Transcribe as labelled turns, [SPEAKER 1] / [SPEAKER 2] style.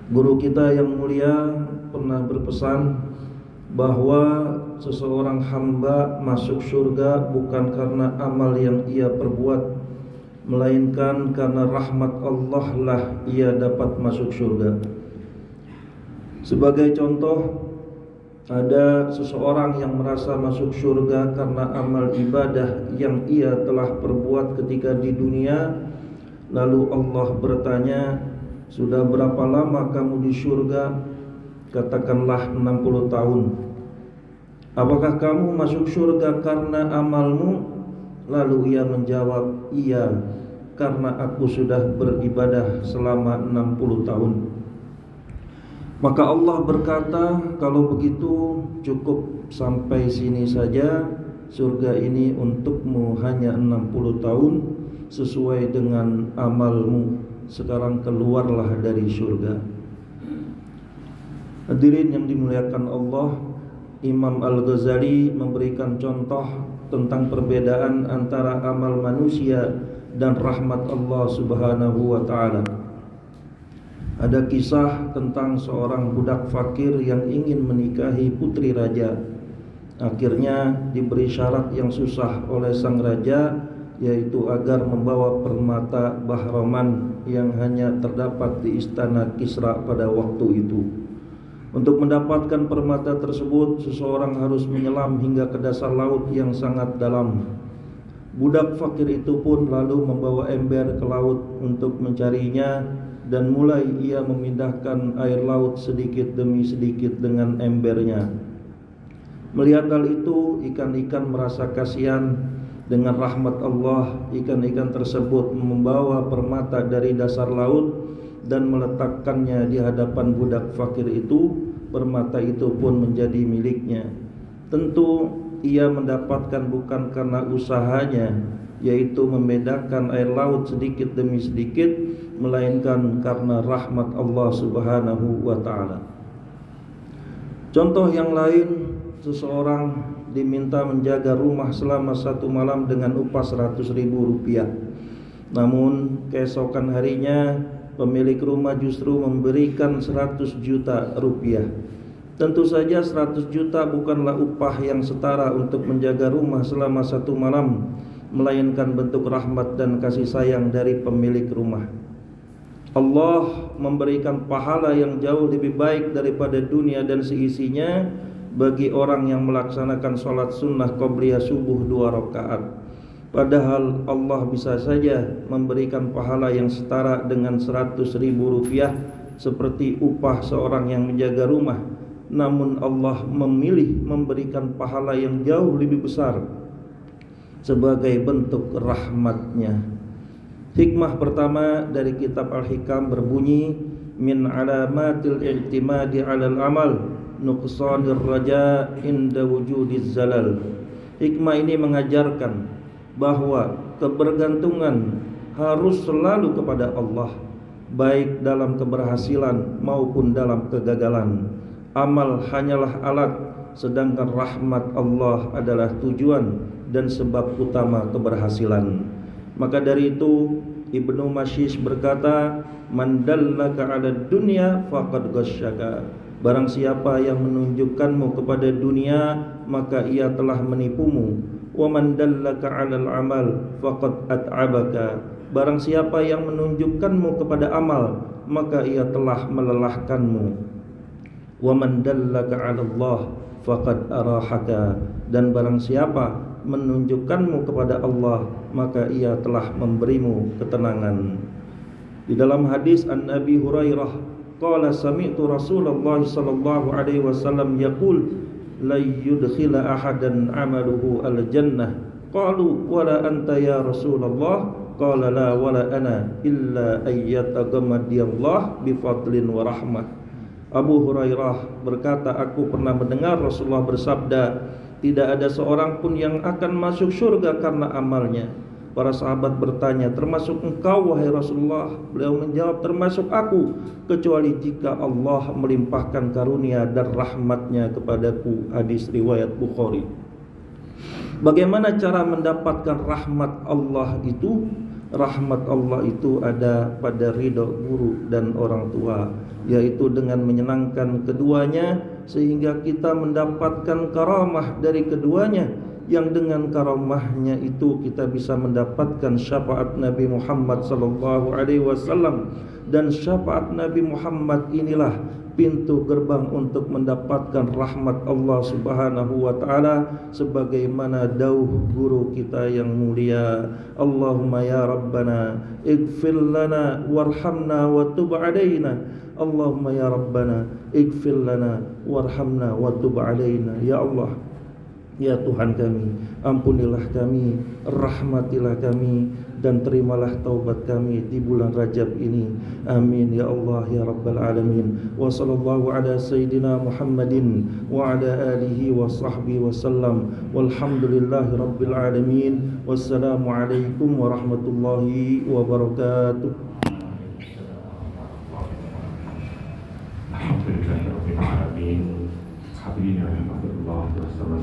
[SPEAKER 1] Guru kita yang mulia pernah berpesan bahwa seseorang hamba masuk surga bukan karena amal yang ia perbuat, melainkan karena rahmat Allah lah ia dapat masuk surga. Sebagai contoh, ada seseorang yang merasa masuk surga karena amal ibadah yang ia telah perbuat ketika di dunia. Lalu Allah bertanya, "Sudah berapa lama kamu di surga?" Katakanlah 60 tahun. "Apakah kamu masuk surga karena amalmu?" Lalu ia menjawab, "Iya, karena aku sudah beribadah selama 60 tahun." Maka Allah berkata, "Kalau begitu cukup sampai sini saja. Surga ini untukmu hanya 60 tahun sesuai dengan amalmu. Sekarang keluarlah dari surga." Hadirin yang dimuliakan Allah, Imam Al-Ghazali memberikan contoh tentang perbedaan antara amal manusia dan rahmat Allah Subhanahu wa ta'ala. Ada kisah tentang seorang budak fakir yang ingin menikahi putri raja. Akhirnya diberi syarat yang susah oleh sang raja, yaitu agar membawa permata Bahraman yang hanya terdapat di istana Kisra pada waktu itu. Untuk mendapatkan permata tersebut, seseorang harus menyelam hingga ke dasar laut yang sangat dalam. Budak fakir itu pun lalu membawa ember ke laut untuk mencarinya, dan mulai ia memindahkan air laut sedikit demi sedikit dengan embernya. Melihat hal itu, ikan-ikan merasa kasihan. Dengan rahmat Allah, ikan-ikan tersebut membawa permata dari dasar laut dan meletakkannya di hadapan budak fakir itu. Permata itu pun menjadi miliknya. Tentu ia mendapatkan bukan karena usahanya, yaitu membedakan air laut sedikit demi sedikit, melainkan karena rahmat Allah Subhanahu wa ta'ala. Contoh yang lain, seseorang diminta menjaga rumah selama 1 malam dengan upah 100.000 rupiah. Namun keesokan harinya pemilik rumah justru memberikan 100 juta rupiah. Tentu saja 100 juta bukanlah upah yang setara untuk menjaga rumah selama 1 malam, melainkan bentuk rahmat dan kasih sayang dari pemilik rumah. Allah memberikan pahala yang jauh lebih baik daripada dunia dan seisinya bagi orang yang melaksanakan sholat sunnah qobliyah subuh 2 rakaat. Padahal Allah bisa saja memberikan pahala yang setara dengan 100.000 rupiah seperti upah seorang yang menjaga rumah. Namun Allah memilih memberikan pahala yang jauh lebih besar sebagai bentuk rahmatnya. Hikmah pertama dari kitab Al-Hikam berbunyi, "Min alamatil i'timadi 'alal amal nuqsanir raja inda wujudiz zalal." Hikmah ini mengajarkan bahwa kebergantungan harus selalu kepada Allah, baik dalam keberhasilan maupun dalam kegagalan. Amal hanyalah alat, sedangkan rahmat Allah adalah tujuan dan sebab utama keberhasilan. Maka dari itu Ibnu Mashish berkata, "Man dallaka 'alad dunya faqad ghasyaka." Barang siapa yang menunjukkanmu kepada dunia, maka ia telah menipumu. "Wa man dallaka 'alal amal faqad at'abaka." Barang siapa yang menunjukkanmu kepada amal, maka ia telah melelahkanmu. "Wa man dallaka 'ala Allah faqad arahaka." Dan barang siapa menunjukkanmu kepada Allah, maka ia telah memberimu ketenangan. Di dalam hadis an Abi Hurairah, qala sami'tu Rasulullah sallallahu alaihi wasallam yaqul, "La yudkhila ahadan 'amaluhu al-jannah." Qalu, "Wala anta ya Rasulullah?" Qala, "La wala ana illa ayyataghammadiyallah bifadlin wa rahmah." Abu Hurairah berkata, "Aku pernah mendengar Rasulullah bersabda, tidak ada seorang pun yang akan masuk surga karena amalnya." Para sahabat bertanya, "Termasuk engkau wahai Rasulullah?" Beliau menjawab, "Termasuk aku, kecuali jika Allah melimpahkan karunia dan rahmatnya kepadaku." Hadis riwayat Bukhari. Bagaimana cara mendapatkan rahmat Allah itu? Rahmat Allah itu ada pada ridho guru dan orang tua. yaitu dengan menyenangkan keduanya sehingga kita mendapatkan karamah dari keduanya, yang dengan karamahnya itu kita bisa mendapatkan syafaat Nabi Muhammad sallallahu alaihi wasallam. Dan syafaat Nabi Muhammad inilah pintu gerbang untuk mendapatkan rahmat Allah Subhanahu wa taala, sebagaimana dauh guru kita yang mulia, Allahumma ya Rabbana ighfir lana warhamna wa tub alaina. Allahumma ya Rabbana ighfir lana warhamna wa tub alaina. Ya Allah, ya Tuhan kami, ampunilah kami, rahmatilah kami, dan terimalah taubat kami di bulan Rajab ini. Amin ya Allah ya Rabbal Alamin. Wa sallallahu ala Sayyidina Muhammadin wa ala alihi wa sahbihi wa sallam. Walhamdulillahi Rabbil Alamin. Wassalamu alaikum warahmatullahi wabarakatuh.
[SPEAKER 2] Alhamdulillahirabbil alamin. Hadirin yang dirahmati Allah bersama